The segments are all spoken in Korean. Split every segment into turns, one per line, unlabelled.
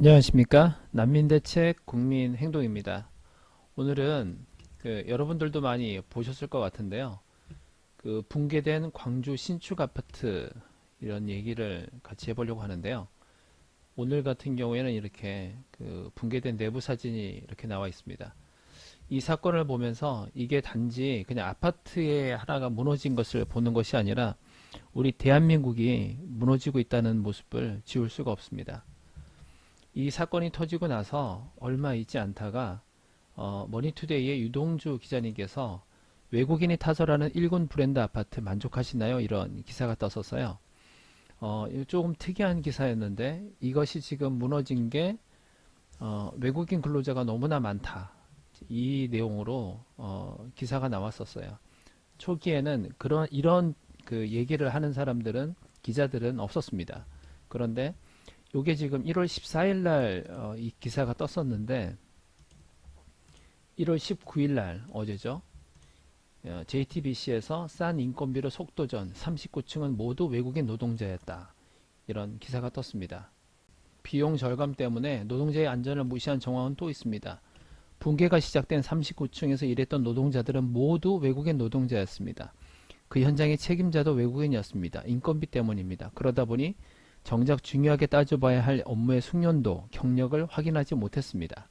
안녕하십니까. 난민대책 국민행동입니다. 오늘은 여러분들도 많이 보셨을 것 같은데요. 붕괴된 광주 신축 아파트 이런 얘기를 같이 해보려고 하는데요. 오늘 같은 경우에는 이렇게 붕괴된 내부 사진이 이렇게 나와 있습니다. 이 사건을 보면서 이게 단지 그냥 아파트의 하나가 무너진 것을 보는 것이 아니라 우리 대한민국이 무너지고 있다는 모습을 지울 수가 없습니다. 이 사건이 터지고 나서 얼마 있지 않다가 머니투데이의 유동주 기자님께서 외국인이 타설하는 일군 브랜드 아파트 만족하시나요? 이런 기사가 떴었어요. 조금 특이한 기사였는데 이것이 지금 무너진 게 외국인 근로자가 너무나 많다. 이 내용으로 기사가 나왔었어요. 초기에는 이런 얘기를 하는 사람들은 기자들은 없었습니다. 그런데 요게 지금 1월 14일 날 이 기사가 떴었는데 1월 19일 날 어제죠. JTBC에서 싼 인건비로 속도전 39층은 모두 외국인 노동자였다. 이런 기사가 떴습니다. 비용 절감 때문에 노동자의 안전을 무시한 정황은 또 있습니다. 붕괴가 시작된 39층에서 일했던 노동자들은 모두 외국인 노동자였습니다. 그 현장의 책임자도 외국인이었습니다. 인건비 때문입니다. 그러다 보니 정작 중요하게 따져봐야 할 업무의 숙련도, 경력을 확인하지 못했습니다.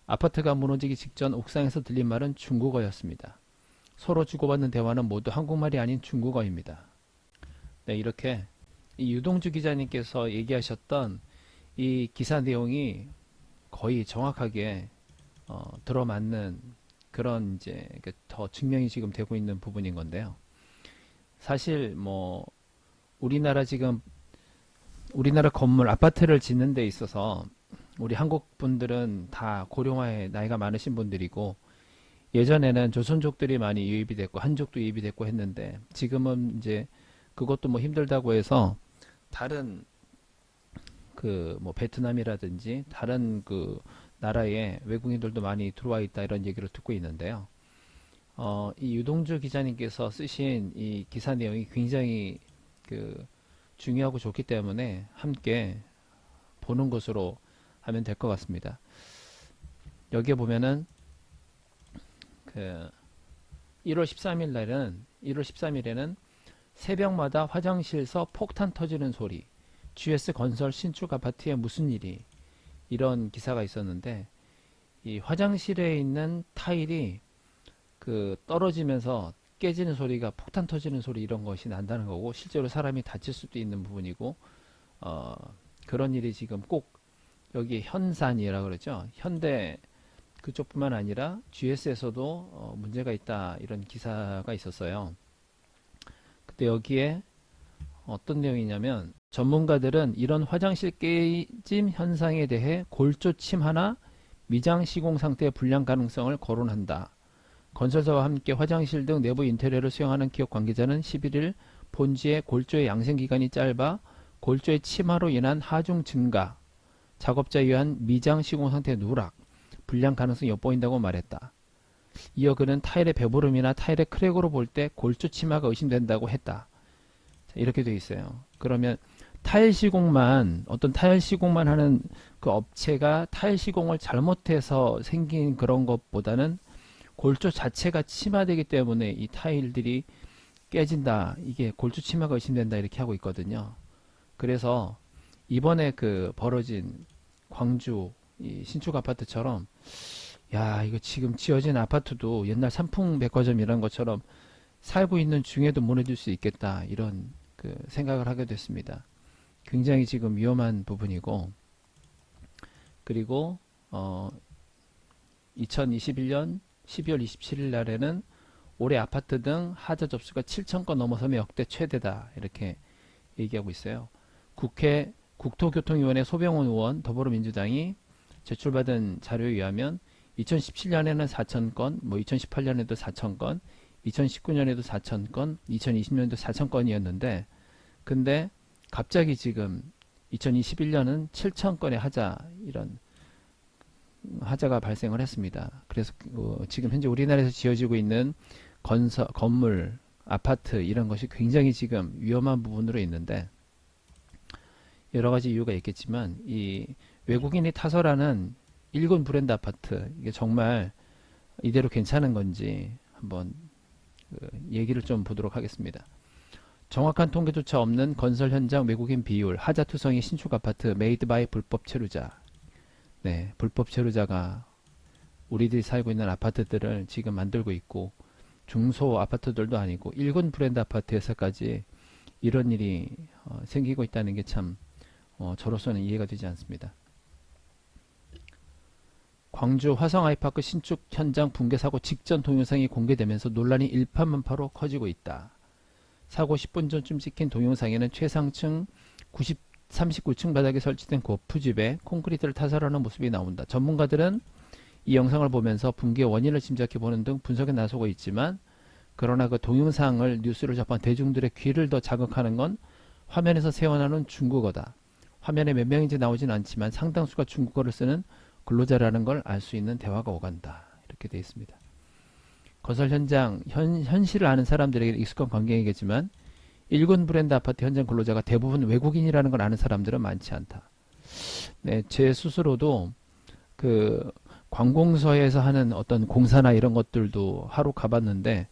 아파트가 무너지기 직전 옥상에서 들린 말은 중국어였습니다. 서로 주고받는 대화는 모두 한국말이 아닌 중국어입니다. 네, 이렇게 이 유동주 기자님께서 얘기하셨던 이 기사 내용이 거의 정확하게 들어맞는 그런 이제 더 증명이 지금 되고 있는 부분인 건데요. 사실 뭐 우리나라 건물 아파트를 짓는 데 있어서 우리 한국 분들은 다 고령화에 나이가 많으신 분들이고 예전에는 조선족들이 많이 유입이 됐고 한족도 유입이 됐고 했는데 지금은 이제 그것도 뭐 힘들다고 해서 다른 뭐 베트남이라든지 다른 나라에 외국인들도 많이 들어와 있다 이런 얘기를 듣고 있는데요. 이 유동주 기자님께서 쓰신 이 기사 내용이 굉장히 중요하고 좋기 때문에 함께 보는 것으로 하면 될 것 같습니다. 여기에 보면은 1월 13일에는 새벽마다 화장실에서 폭탄 터지는 소리, GS 건설 신축 아파트에 무슨 일이 이런 기사가 있었는데 이 화장실에 있는 타일이 떨어지면서 깨지는 소리가 폭탄 터지는 소리 이런 것이 난다는 거고 실제로 사람이 다칠 수도 있는 부분이고 그런 일이 지금 꼭 여기 현산이라 그러죠. 현대 그쪽뿐만 아니라 GS에서도 문제가 있다 이런 기사가 있었어요. 그때 여기에 어떤 내용이냐면 전문가들은 이런 화장실 깨짐 현상에 대해 골조침 하나 미장 시공 상태의 불량 가능성을 거론한다. 건설사와 함께 화장실 등 내부 인테리어를 수행하는 기업 관계자는 11일 본지의 골조의 양생기간이 짧아 골조의 침하로 인한 하중 증가, 작업자에 의한 미장 시공 상태 누락, 불량 가능성이 엿보인다고 말했다. 이어 그는 타일의 배부름이나 타일의 크랙으로 볼 때 골조 침하가 의심된다고 했다. 자, 이렇게 돼 있어요. 그러면 어떤 타일 시공만 하는 그 업체가 타일 시공을 잘못해서 생긴 그런 것보다는 골조 자체가 침하되기 때문에 이 타일들이 깨진다. 이게 골조 침하가 의심된다. 이렇게 하고 있거든요. 그래서 이번에 벌어진 광주 이 신축 아파트처럼 야, 이거 지금 지어진 아파트도 옛날 삼풍 백화점 이런 것처럼 살고 있는 중에도 무너질 수 있겠다. 이런 생각을 하게 됐습니다. 굉장히 지금 위험한 부분이고 그리고 2021년 12월 27일 날에는 올해 아파트 등 하자 접수가 7천 건 넘어서면 역대 최대다 이렇게 얘기하고 있어요. 국회 국토교통위원회 소병원 의원 더불어민주당이 제출받은 자료에 의하면 2017년에는 4,000건, 뭐 2018년에도 4,000건, 2019년에도 4,000건, 2020년에도 4,000건이었는데 근데 갑자기 지금 2021년은 7,000건의 이런 하자가 발생을 했습니다. 그래서 지금 현재 우리나라에서 지어지고 있는 건물, 아파트 이런 것이 굉장히 지금 위험한 부분으로 있는데 여러 가지 이유가 있겠지만 이 외국인이 타설하는 일군 브랜드 아파트 이게 정말 이대로 괜찮은 건지 한번 얘기를 좀 보도록 하겠습니다. 정확한 통계조차 없는 건설 현장 외국인 비율, 하자투성이 신축 아파트, 메이드 바이 불법 체류자. 네, 불법 체류자가 우리들이 살고 있는 아파트들을 지금 만들고 있고 중소 아파트들도 아니고 일군 브랜드 아파트에서까지 이런 일이 생기고 있다는 게 참 저로서는 이해가 되지 않습니다. 광주 화성 아이파크 신축 현장 붕괴 사고 직전 동영상이 공개되면서 논란이 일파만파로 커지고 있다. 사고 10분 전쯤 찍힌 동영상에는 최상층 39층 바닥에 설치된 고프집에 콘크리트를 타설하는 모습이 나온다. 전문가들은 이 영상을 보면서 붕괴 원인을 짐작해 보는 등 분석에 나서고 있지만 그러나 그 동영상을 뉴스를 접한 대중들의 귀를 더 자극하는 건 화면에서 새어나오는 중국어다. 화면에 몇 명인지 나오진 않지만 상당수가 중국어를 쓰는 근로자라는 걸 알 수 있는 대화가 오간다. 이렇게 되어 있습니다. 건설 현장 현실을 아는 사람들에게 익숙한 광경이겠지만 일군 브랜드 아파트 현장 근로자가 대부분 외국인이라는 걸 아는 사람들은 많지 않다. 네, 제 스스로도 그 관공서에서 하는 어떤 공사나 이런 것들도 하루 가봤는데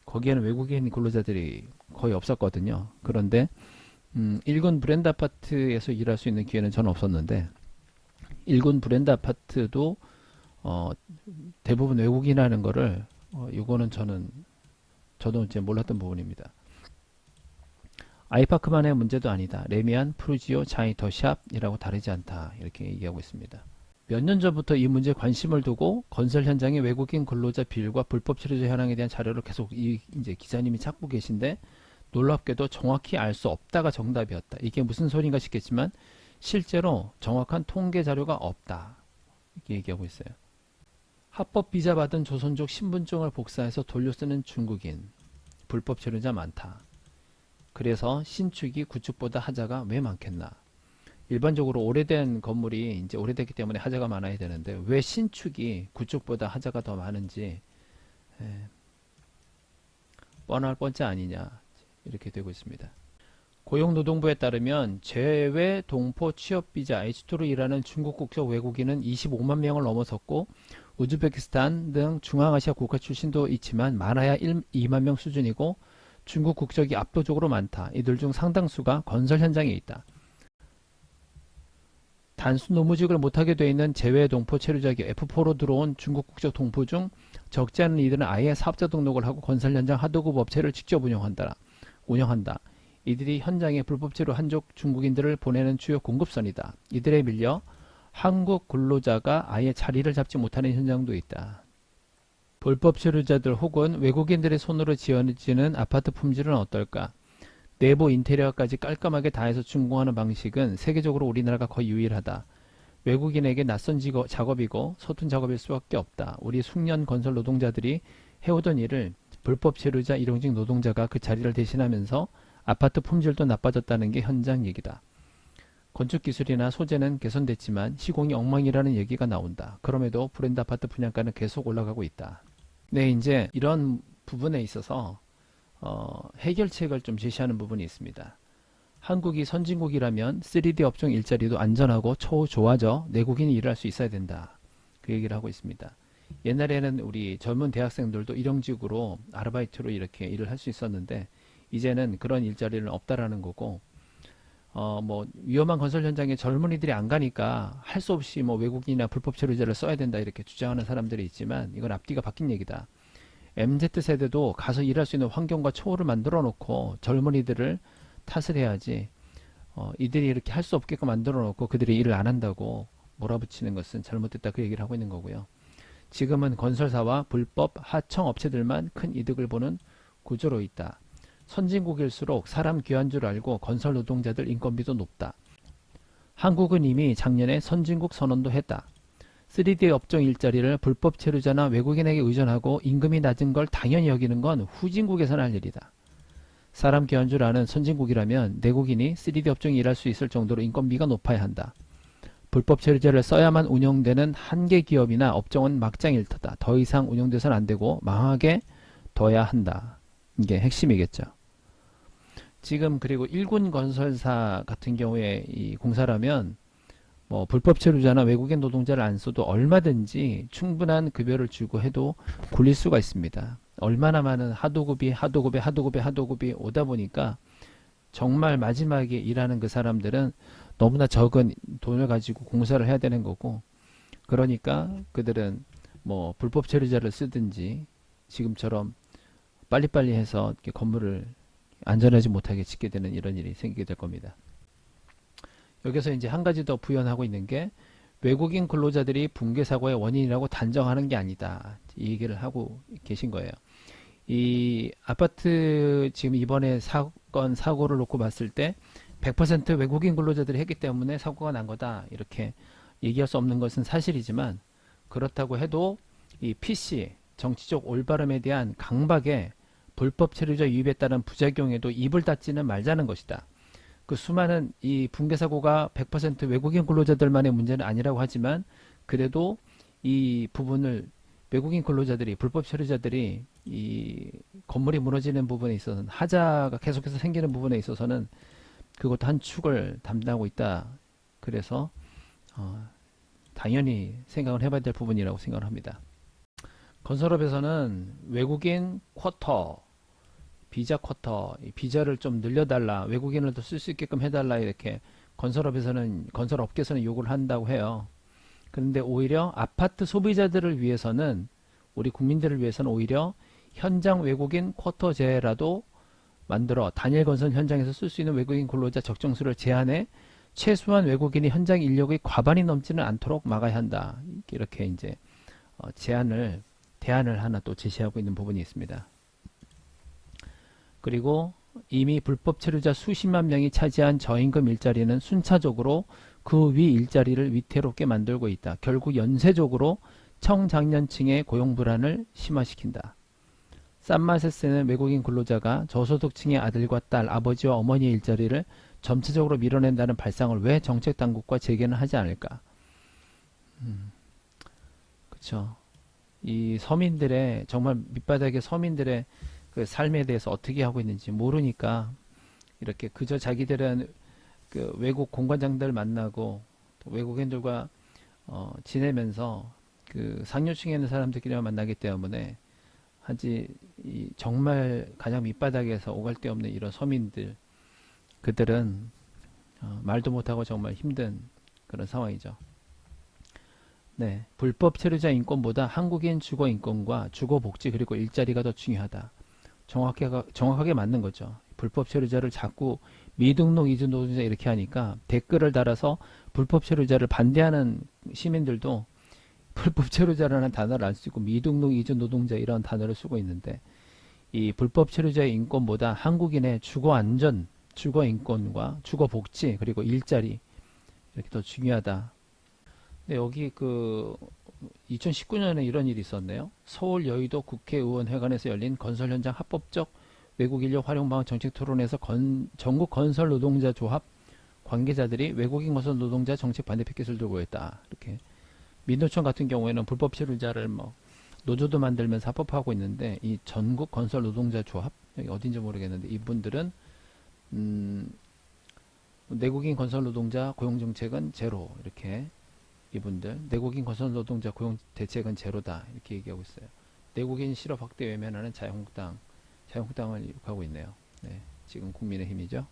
거기에는 외국인 근로자들이 거의 없었거든요. 그런데 일군 브랜드 아파트에서 일할 수 있는 기회는 저는 없었는데 일군 브랜드 아파트도 대부분 외국인이라는 거를 이거는 저도 이제 몰랐던 부분입니다. 아이파크만의 문제도 아니다. 레미안, 프루지오, 자이더샵이라고 다르지 않다. 이렇게 얘기하고 있습니다. 몇 년 전부터 이 문제에 관심을 두고 건설 현장의 외국인 근로자 비율과 불법 체류자 현황에 대한 자료를 계속 이제 기자님이 찾고 계신데 놀랍게도 정확히 알 수 없다가 정답이었다. 이게 무슨 소린가 싶겠지만 실제로 정확한 통계 자료가 없다. 이렇게 얘기하고 있어요. 합법 비자 받은 조선족 신분증을 복사해서 돌려 쓰는 중국인. 불법 체류자 많다. 그래서 신축이 구축보다 하자가 왜 많겠나? 일반적으로 오래된 건물이 이제 오래됐기 때문에 하자가 많아야 되는데 왜 신축이 구축보다 하자가 더 많은지 뻔할 뻔짜 아니냐 이렇게 되고 있습니다. 고용노동부에 따르면 재외 동포 취업비자 H2로 일하는 중국 국적 외국인은 25만 명을 넘어섰고 우즈베키스탄 등 중앙아시아 국가 출신도 있지만 많아야 2만 명 수준이고 중국 국적이 압도적으로 많다. 이들 중 상당수가 건설 현장에 있다. 단순 노무직을 못하게 돼 있는 재외 동포 체류자기 F4로 들어온 중국 국적 동포 중 적지 않은 이들은 아예 사업자 등록을 하고 건설 현장 하도급 업체를 직접 운영한다. 이들이 현장에 불법 체류 한족 중국인들을 보내는 주요 공급선이다. 이들에 밀려 한국 근로자가 아예 자리를 잡지 못하는 현장도 있다. 불법 체류자들 혹은 외국인들의 손으로 지어지는 아파트 품질은 어떨까? 내부 인테리어까지 깔끔하게 다 해서 준공하는 방식은 세계적으로 우리나라가 거의 유일하다. 외국인에게 낯선 작업이고 서툰 작업일 수밖에 없다. 우리 숙련 건설 노동자들이 해오던 일을 불법 체류자 일용직 노동자가 그 자리를 대신하면서 아파트 품질도 나빠졌다는 게 현장 얘기다. 건축기술이나 소재는 개선됐지만 시공이 엉망이라는 얘기가 나온다. 그럼에도 브랜드 아파트 분양가는 계속 올라가고 있다. 네, 이제 이런 부분에 있어서 해결책을 좀 제시하는 부분이 있습니다. 한국이 선진국이라면 3D 업종 일자리도 안전하고 좋아져 내국인이 일할 수 있어야 된다. 그 얘기를 하고 있습니다. 옛날에는 우리 젊은 대학생들도 일용직으로 아르바이트로 이렇게 일을 할 수 있었는데 이제는 그런 일자리는 없다라는 거고 뭐 위험한 건설 현장에 젊은이들이 안 가니까 할 수 없이 뭐 외국인이나 불법 체류자를 써야 된다 이렇게 주장하는 사람들이 있지만 이건 앞뒤가 바뀐 얘기다. MZ세대도 가서 일할 수 있는 환경과 처우를 만들어 놓고 젊은이들을 탓을 해야지 이들이 이렇게 할 수 없게끔 만들어 놓고 그들이 일을 안 한다고 몰아붙이는 것은 잘못됐다 그 얘기를 하고 있는 거고요. 지금은 건설사와 불법 하청 업체들만 큰 이득을 보는 구조로 있다. 선진국일수록 사람 귀한 줄 알고 건설 노동자들 인건비도 높다. 한국은 이미 작년에 선진국 선언도 했다. 3D 업종 일자리를 불법 체류자나 외국인에게 의존하고 임금이 낮은 걸 당연히 여기는 건 후진국에서는 할 일이다. 사람 귀한 줄 아는 선진국이라면 내국인이 3D 업종에 일할 수 있을 정도로 인건비가 높아야 한다. 불법 체류자를 써야만 운영되는 한계 기업이나 업종은 막장 일터다. 더 이상 운영돼서는 안 되고 망하게 둬야 한다. 이게 핵심이겠죠. 지금 그리고 일군 건설사 같은 경우에 이 공사라면 뭐 불법 체류자나 외국인 노동자를 안 써도 얼마든지 충분한 급여를 주고 해도 굴릴 수가 있습니다. 얼마나 많은 하도급이 오다 보니까 정말 마지막에 일하는 그 사람들은 너무나 적은 돈을 가지고 공사를 해야 되는 거고, 그러니까 그들은 뭐 불법 체류자를 쓰든지 지금처럼 빨리빨리 해서 이렇게 건물을 안전하지 못하게 짓게 되는 이런 일이 생기게 될 겁니다. 여기서 이제 한 가지 더 부연하고 있는 게, 외국인 근로자들이 붕괴 사고의 원인이라고 단정하는 게 아니다, 이 얘기를 하고 계신 거예요. 이 아파트 지금 이번에 사건 사고를 놓고 봤을 때 100% 외국인 근로자들이 했기 때문에 사고가 난 거다, 이렇게 얘기할 수 없는 것은 사실이지만, 그렇다고 해도 이 PC 정치적 올바름에 대한 강박에 불법 체류자 유입에 따른 부작용에도 입을 닫지는 말자는 것이다. 그 수많은 이 붕괴 사고가 100% 외국인 근로자들만의 문제는 아니라고 하지만, 그래도 이 부분을 외국인 근로자들이, 불법 체류자들이 이 건물이 무너지는 부분에 있어서는, 하자가 계속해서 생기는 부분에 있어서는 그것도 한 축을 담당하고 있다. 그래서 당연히 생각을 해봐야 될 부분이라고 생각을 합니다. 건설업에서는 외국인 쿼터, 비자 쿼터, 이 비자를 좀 늘려달라, 외국인을 더 쓸 수 있게끔 해달라, 이렇게 건설업에서는, 건설업계에서는 요구를 한다고 해요. 그런데 오히려 아파트 소비자들을 위해서는, 우리 국민들을 위해서는 오히려 현장 외국인 쿼터제라도 만들어 단일 건설 현장에서 쓸 수 있는 외국인 근로자 적정수를 제한해 최소한 외국인이 현장 인력의 과반이 넘지는 않도록 막아야 한다, 이렇게 이제 대안을 하나 또 제시하고 있는 부분이 있습니다. 그리고 이미 불법 체류자 수십만 명이 차지한 저임금 일자리는 순차적으로 그 위 일자리를 위태롭게 만들고 있다. 결국 연쇄적으로 청장년층의 고용 불안을 심화시킨다. 싼 맛에 쓰는 외국인 근로자가 저소득층의 아들과 딸, 아버지와 어머니의 일자리를 점차적으로 밀어낸다는 발상을 왜 정책 당국과 재개는 하지 않을까? 그렇죠. 이 서민들의, 정말 밑바닥의 서민들의 그 삶에 대해서 어떻게 하고 있는지 모르니까 이렇게 그저 자기들은 그 외국 공관장들 만나고 또 외국인들과 지내면서 그 상류층에 있는 사람들끼리만 만나기 때문에, 하지 이 정말 가장 밑바닥에서 오갈 데 없는 이런 서민들, 그들은 말도 못하고 정말 힘든 그런 상황이죠. 네, 불법 체류자 인권보다 한국인 주거 인권과 주거 복지 그리고 일자리가 더 중요하다. 정확하게 맞는 거죠. 불법 체류자를 자꾸 미등록 이주 노동자 이렇게 하니까 댓글을 달아서 불법 체류자를 반대하는 시민들도 불법 체류자라는 단어를 안 쓰고 미등록 이주 노동자 이런 단어를 쓰고 있는데, 이 불법 체류자의 인권보다 한국인의 주거 안전, 주거 인권과 주거 복지 그리고 일자리, 이렇게 더 중요하다. 근데 여기 그 2019년에 이런 일이 있었네요. 서울 여의도 국회의원회관에서 열린 건설 현장 합법적 외국 인력 활용 방안 정책 토론에서 전국 건설 노동자 조합 관계자들이 외국인 건설 노동자 정책 반대 피켓을 들고 있다. 이렇게 민노총 같은 경우에는 불법 체류자를 뭐 노조도 만들면서 합법화하고 있는데, 이 전국 건설 노동자 조합, 여기 어딘지 모르겠는데 이분들은 내국인 건설 노동자 고용 정책은 제로, 이렇게 이분들 내국인 건설 노동자 고용 대책은 제로다, 이렇게 얘기하고 있어요. 내국인 실업 확대 외면하는 자유한국당을 욕하고 있네요. 네, 지금 국민의힘이죠.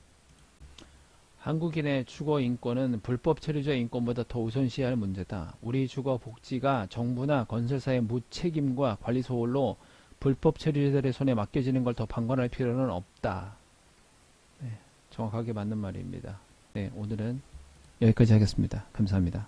한국인의 주거 인권은 불법 체류자의 인권보다 더 우선시해야 할 문제다. 우리 주거 복지가 정부나 건설사의 무책임과 관리 소홀로 불법 체류자들의 손에 맡겨지는 걸 더 방관할 필요는 없다. 네, 정확하게 맞는 말입니다. 네, 오늘은 여기까지 하겠습니다. 감사합니다.